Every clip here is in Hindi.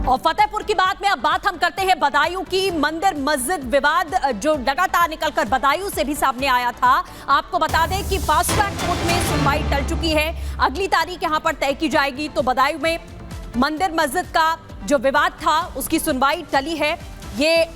और फतेहपुर की बात में अब बात हम करते हैं बदायूं की। मंदिर मस्जिद विवाद जो लगातार निकलकर बदायूं से भी सामने आया था। आपको बता दें कि फास्ट ट्रैक कोर्ट में सुनवाई टल चुकी है। अगली तारीख यहां पर तय की जाएगी। तो बदायूं में मंदिर मस्जिद का जो विवाद था उसकी सुनवाई टली है, ये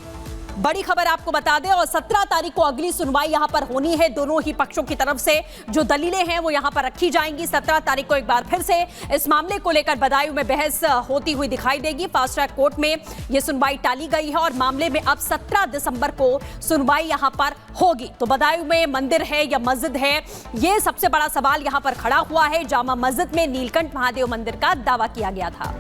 बड़ी खबर आपको बता दें। और 17 तारीख को अगली सुनवाई यहां पर होनी है। दोनों ही पक्षों की तरफ से जो दलीलें हैं वो यहां पर रखी जाएंगी। 17 तारीख को एक बार फिर से इस मामले को लेकर बदायूं में बहस होती हुई दिखाई देगी। फास्ट ट्रैक कोर्ट में यह सुनवाई टाली गई है और मामले में अब 17 दिसंबर को सुनवाई यहां पर होगी। तो बदायूं में मंदिर है या मस्जिद है, यह सबसे बड़ा सवाल यहां पर खड़ा हुआ है। जामा मस्जिद में नीलकंठ महादेव मंदिर का दावा किया गया था।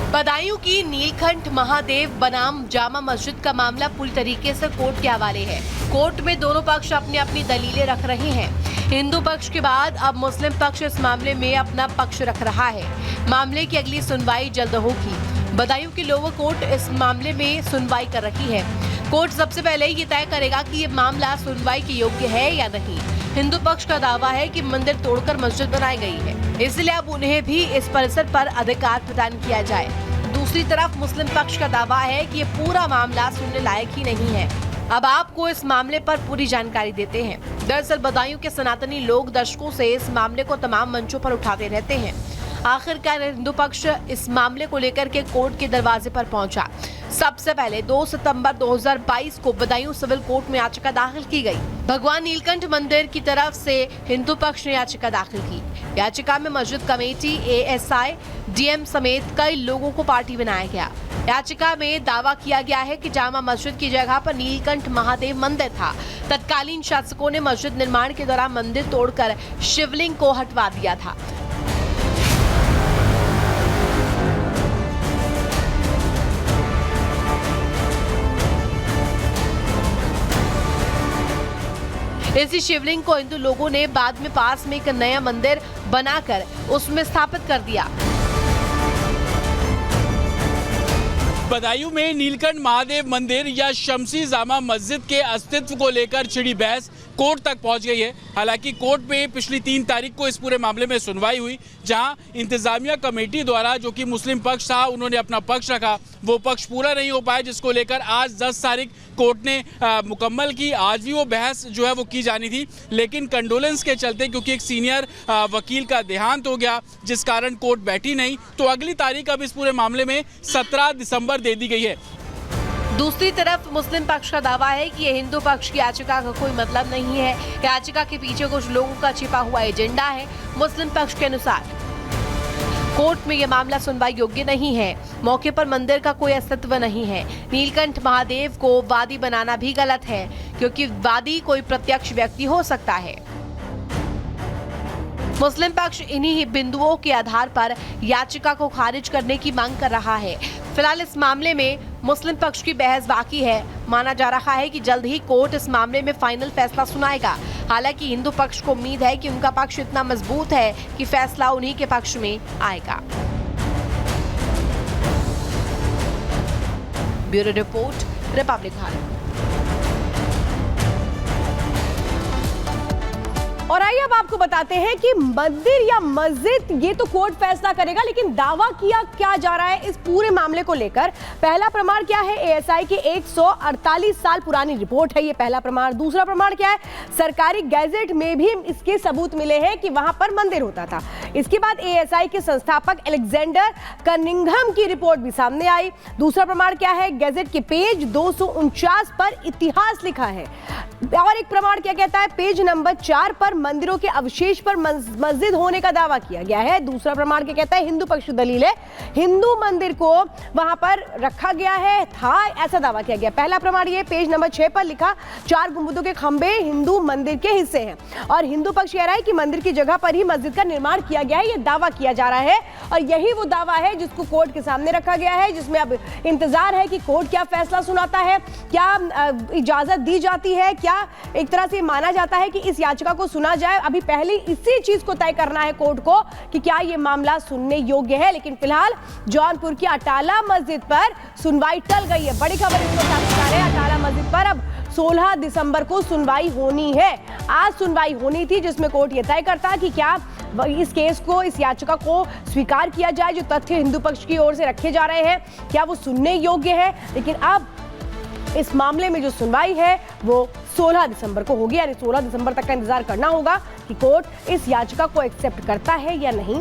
बदायूं की नीलकंठ महादेव बनाम जामा मस्जिद का मामला पूरी तरीके से कोर्ट के हवाले है। कोर्ट में दोनों पक्ष अपनी अपनी दलीलें रख रहे हैं। हिंदू पक्ष के बाद अब मुस्लिम पक्ष इस मामले में अपना पक्ष रख रहा है। मामले की अगली सुनवाई जल्द होगी। बदायूं की लोअर कोर्ट इस मामले में सुनवाई कर रही है। कोर्ट सबसे पहले ये तय करेगा कि ये मामला सुनवाई के योग्य है या नहीं। हिंदू पक्ष का दावा है कि मंदिर तोड़कर मस्जिद बनाई गई है, इसलिए अब उन्हें भी इस परिसर पर अधिकार प्रदान किया जाए। दूसरी तरफ मुस्लिम पक्ष का दावा है कि ये पूरा मामला सुनने लायक ही नहीं है। अब आपको इस मामले पर पूरी जानकारी देते हैं। दरअसल बदायूं के सनातनी लोग दशकों से इस मामले को तमाम मंचों पर उठाते रहते हैं। आखिरकार हिंदू पक्ष इस मामले को लेकर के कोर्ट के दरवाजे पर पहुंचा। सबसे पहले 2 सितंबर 2022 को बदायूं सिविल कोर्ट में याचिका दाखिल की गई। भगवान नीलकंठ मंदिर की तरफ से हिंदू पक्ष ने याचिका दाखिल की। याचिका में मस्जिद कमेटी, एएसआई, डीएम समेत कई लोगों को पार्टी बनाया गया। याचिका में दावा किया गया है कि जामा मस्जिद की जगह पर नीलकंठ महादेव मंदिर था। तत्कालीन शासकों ने मस्जिद निर्माण के दौरान मंदिर तोड़कर शिवलिंग को हटवा दिया था। इसी शिवलिंग को हिंदू लोगों ने बाद में पास में एक नया मंदिर बनाकर उसमें स्थापित कर दिया। बदायूं में नीलकंठ महादेव मंदिर या शमसी जामा मस्जिद के अस्तित्व को लेकर छिड़ी बहस कोर्ट तक पहुंच गई है। हालांकि कोर्ट में पिछली 3 तारीख को इस पूरे मामले में सुनवाई हुई, जहां इंतजामिया कमेटी द्वारा जो कि मुस्लिम पक्ष था उन्होंने अपना पक्ष रखा, वो पक्ष पूरा नहीं हो पाया, जिसको लेकर आज 10 तारीख कोर्ट ने मुकम्मल की। आज भी वो बहस जो है वो की जानी थी, लेकिन कंडोलेंस के चलते क्योंकि एक सीनियर वकील का देहांत हो गया, जिस कारण कोर्ट बैठी नहीं। तो अगली तारीख अब इस पूरे मामले में 17 दिसंबर दे दी गई है। दूसरी तरफ मुस्लिम पक्ष का दावा है कि ये हिंदू पक्ष की याचिका का कोई मतलब नहीं है। याचिका के पीछे कुछ लोगों का छिपा हुआ एजेंडा है। मुस्लिम पक्ष के अनुसार कोर्ट में यह मामला सुनवाई योग्य नहीं है। मौके पर मंदिर का कोई अस्तित्व नहीं है। नीलकंठ महादेव को वादी बनाना भी गलत है, क्योंकि वादी कोई प्रत्यक्ष व्यक्ति हो सकता है। मुस्लिम पक्ष इन्हीं बिंदुओं के आधार पर याचिका को खारिज करने की मांग कर रहा है। फिलहाल इस मामले में मुस्लिम पक्ष की बहस बाकी है। माना जा रहा है कि जल्द ही कोर्ट इस मामले में फाइनल फैसला सुनाएगा। हालांकि हिंदू पक्ष को उम्मीद है कि उनका पक्ष इतना मजबूत है कि फैसला उन्हीं के पक्ष में आएगा। Bureau report, Republic Bharat. और आइए अब आपको बताते हैं कि मंदिर या मस्जिद ये तो कोर्ट फैसला करेगा, लेकिन दावा किया क्या जा रहा है इस पूरे मामले को लेकर। पहला प्रमाण क्या है? एएसआई की 148 साल पुरानी रिपोर्ट है, ये पहला प्रमाण। दूसरा प्रमाण क्या है? सरकारी गैजेट में भी इसके सबूत मिले हैं कि वहां पर मंदिर होता था। इसके बाद एएसआई के संस्थापक अलेक्जेंडर कनिंघम की रिपोर्ट भी सामने आई। दूसरा प्रमाण क्या है? गैजेट के पेज 249 पर इतिहास लिखा है। और एक प्रमाण क्या कहता है? पेज नंबर 4 पर मंदिरों के अवशेष पर मस्जिद होने का दावा किया गया है। दूसरा प्रमाण क्या कहता है? हिंदू पक्ष दलील है, हिंदू मंदिर को वहां पर रखा गया है, था, ऐसा दावा किया गया। पहला प्रमाण ये पेज नंबर 6 पर लिखा 4 गुंबदों के खंभे हिंदू मंदिर के हिस्से हैं, और हिंदू पक्ष कह रहा है कि मंदिर की जगह पर ही मस्जिद का निर्माण किया गया है। यह दावा किया जा रहा है और यही वो दावा है जिसको कोर्ट के सामने रखा गया है, जिसमें अब इंतजार है कि कोर्ट क्या फैसला सुनाता है, क्या इजाजत दी जाती है, क्या एक तरह से माना जाता है कि इस याचिका को सुना सुना जाए। अभी पहले इसी चीज को तय करना है कोर्ट को कि क्या ये मामला सुनने योग्य है। लेकिन फिलहाल जौनपुर की अटाला मस्जिद पर सुनवाई टल गई है। बड़ी खबर इसको साथ है, अटाला मस्जिद पर अब 16 दिसंबर को सुनवाई होनी है। आज सुनवाई होनी थी जिसमें कोर्ट ये तय करता कि क्या इस केस को, इस याचिका को स्वीकार किया जाए। जो तथ्य हिंदू पक्ष की ओर से रखे जा रहे हैं क्या वो सुनने योग्य है। लेकिन अब इस मामले में जो सुनवाई है वो 16 दिसंबर को होगी, यानी 16 दिसंबर तक का इंतजार करना होगा कि कोर्ट इस याचिका को एक्सेप्ट करता है या नहीं।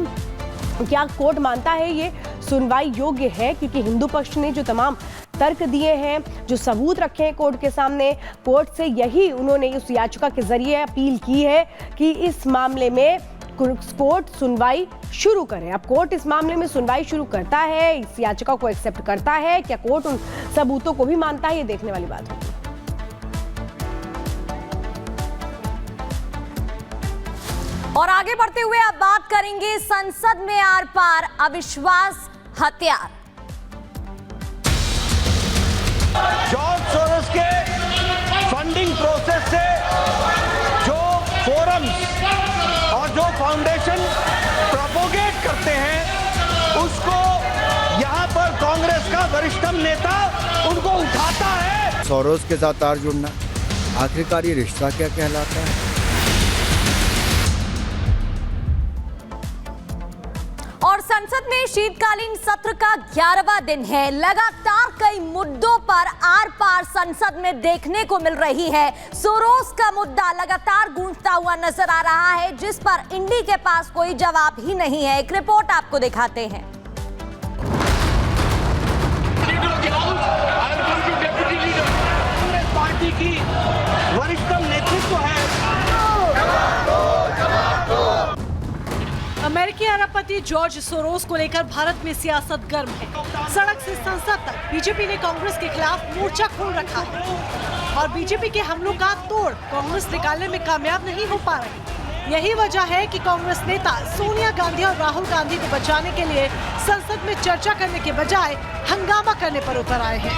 क्या कोर्ट मानता है ये सुनवाई योग्य है, क्योंकि हिंदू पक्ष ने जो तमाम तर्क दिए हैं, जो सबूत रखे हैं कोर्ट के सामने, कोर्ट से यही उन्होंने इस याचिका के जरिए अपील की है कि इस मामले में कोर्ट सुनवाई शुरू करे। अब कोर्ट इस मामले में सुनवाई शुरू करता है, इस याचिका को एक्सेप्ट करता है, क्या कोर्ट उन सबूतों को भी मानता है, ये देखने वाली बात है। और आगे बढ़ते हुए अब बात करेंगे संसद में आर पार अविश्वास हथियार। जॉर्ज सोरोस के फंडिंग प्रोसेस से जो फोरम्स और जो फाउंडेशन प्रोपोगेट करते हैं उसको यहाँ पर कांग्रेस का वरिष्ठतम नेता उनको उठाता है। सोरोस के साथ तार जुड़ना, आखिरकार ये रिश्ता क्या कहलाता है। और संसद में शीतकालीन सत्र का 11वां दिन है। लगातार कई मुद्दों पर आर पार संसद में देखने को मिल रही है। सोरोस का मुद्दा लगातार गूंजता हुआ नजर आ रहा है, जिस पर इंडी के पास कोई जवाब ही नहीं है। एक रिपोर्ट आपको दिखाते हैं। पार्टी की वरिष्ठतम नेतृत्व है। अमेरिकी अरबपति जॉर्ज सोरोस को लेकर भारत में सियासत गर्म है। सड़क से संसद तक बीजेपी ने कांग्रेस के खिलाफ मोर्चा खोल रखा है और बीजेपी के हमलों का तोड़ कांग्रेस निकालने में कामयाब नहीं हो पा रही। यही वजह है कि कांग्रेस नेता सोनिया गांधी और राहुल गांधी को बचाने के लिए संसद में चर्चा करने के बजाय हंगामा करने पर उतर आए हैं।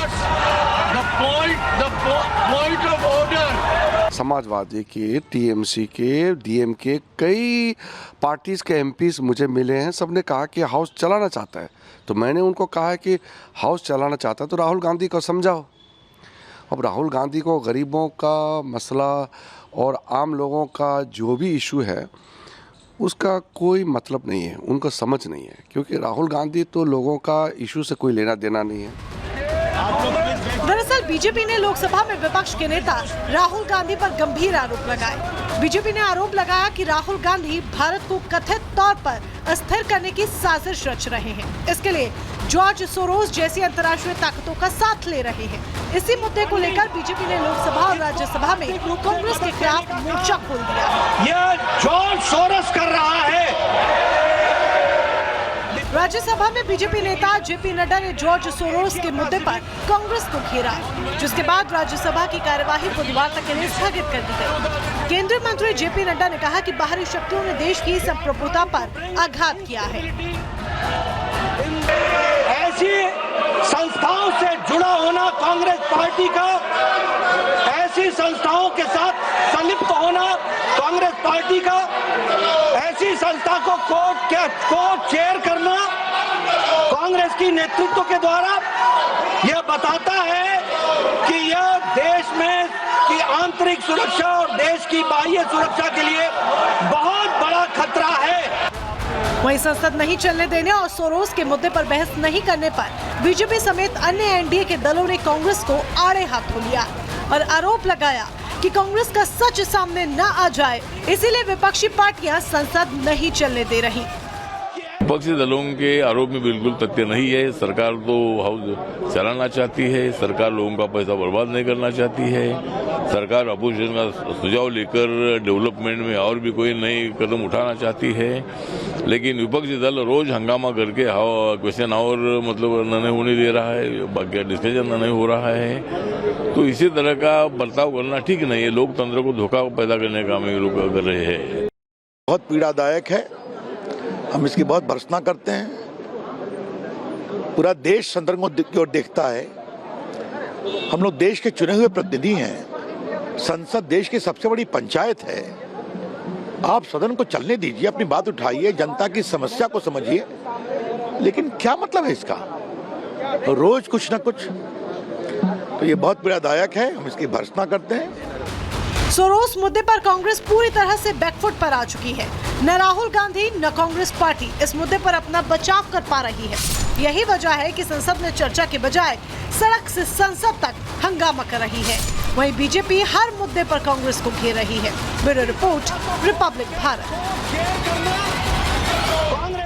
समाजवादी के, टीएमसी के, डीएमके कई पार्टीज के एमपीज मुझे मिले हैं। सबने कहा कि हाउस चलाना चाहता है, तो मैंने उनको कहा है कि हाउस चलाना चाहता है तो राहुल गांधी को समझाओ। अब राहुल गांधी को गरीबों का मसला और आम लोगों का जो भी इशू है उसका कोई मतलब नहीं है, उनको समझ नहीं है, क्योंकि राहुल गांधी तो लोगों का इशू से कोई लेना देना नहीं है। दरअसल बीजेपी ने लोकसभा में विपक्ष के नेता राहुल गांधी पर गंभीर आरोप लगाए। बीजेपी ने आरोप लगाया कि राहुल गांधी भारत को कथित तौर पर अस्थिर करने की साजिश रच रहे हैं। इसके लिए जॉर्ज सोरोस जैसी अंतर्राष्ट्रीय ताकतों का साथ ले रहे हैं। इसी मुद्दे को लेकर बीजेपी ने लोकसभा और राज्यसभा में कांग्रेस के खिलाफ मोर्चा खोल दिया। यह जॉर्ज सोरोस कर रहा है। राज्यसभा में बीजेपी नेता जेपी नड्डा ने जॉर्ज सोरोस के मुद्दे पर कांग्रेस को घेरा, जिसके बाद राज्यसभा की कार्यवाही बुधवार तक के लिए स्थगित कर दी गई। केंद्रीय मंत्री जेपी नड्डा ने कहा कि बाहरी शक्तियों ने देश की संप्रभुता पर आघात किया है। ऐसी संस्थाओं से जुड़ा होना कांग्रेस पार्टी का, ऐसी संस्थाओं के साथ संलिप्त होना कांग्रेस पार्टी का, ऐसी संस्था को कोर्ट चेयर करना कांग्रेस की नेतृत्व के द्वारा, यह बताता है कि यह देश में की आंतरिक सुरक्षा और देश की बाह्य सुरक्षा के लिए बहुत बड़ा खतरा है। वहीं संसद नहीं चलने देने और सोरोस के मुद्दे पर बहस नहीं करने पर बीजेपी समेत अन्य एनडीए के दलों ने कांग्रेस को आड़े हाथों लिया और आरोप लगाया कि कांग्रेस का सच सामने न आ जाए, इसीलिए विपक्षी पार्टियां संसद नहीं चलने दे रही। विपक्षी दलों के आरोप में बिल्कुल तथ्य नहीं है। सरकार तो हाउस चलाना चाहती है, सरकार लोगों का पैसा बर्बाद नहीं करना चाहती है। सरकार अपोजिशन का सुझाव लेकर डेवलपमेंट में और भी कोई नई कदम उठाना चाहती है, लेकिन विपक्षी दल रोज हंगामा करके क्वेश्चन और मतलब नहीं होने दे रहा है, बाकी डिस्कशन नहीं हो रहा है। तो इसी तरह का बर्ताव करना ठीक नहीं है। लोकतंत्र को धोखा पैदा करने का हम लोग कर रहे हैं। बहुत पीड़ादायक है, हम इसकी बहुत भर्त्सना करते हैं। पूरा देश संदर्भ की ओर देखता है। हम लोग देश के चुने हुए प्रतिनिधि हैं। संसद देश की सबसे बड़ी पंचायत है। आप सदन को चलने दीजिए, अपनी बात उठाइए, जनता की समस्या को समझिए, लेकिन क्या मतलब है इसका? रोज कुछ ना कुछ, तो ये बहुत पीड़ादायक है, हम इसकी भर्त्सना करते हैं। सोरोस मुद्दे पर कांग्रेस पूरी तरह से बैकफुट पर आ चुकी है। न राहुल गांधी न कांग्रेस पार्टी इस मुद्दे पर अपना बचाव कर पा रही है। यही वजह है कि संसद में चर्चा के बजाय सड़क से संसद तक हंगामा कर रही है। वहीं बीजेपी हर मुद्दे पर कांग्रेस को घेर रही है। Bureau report, Republic Bharat.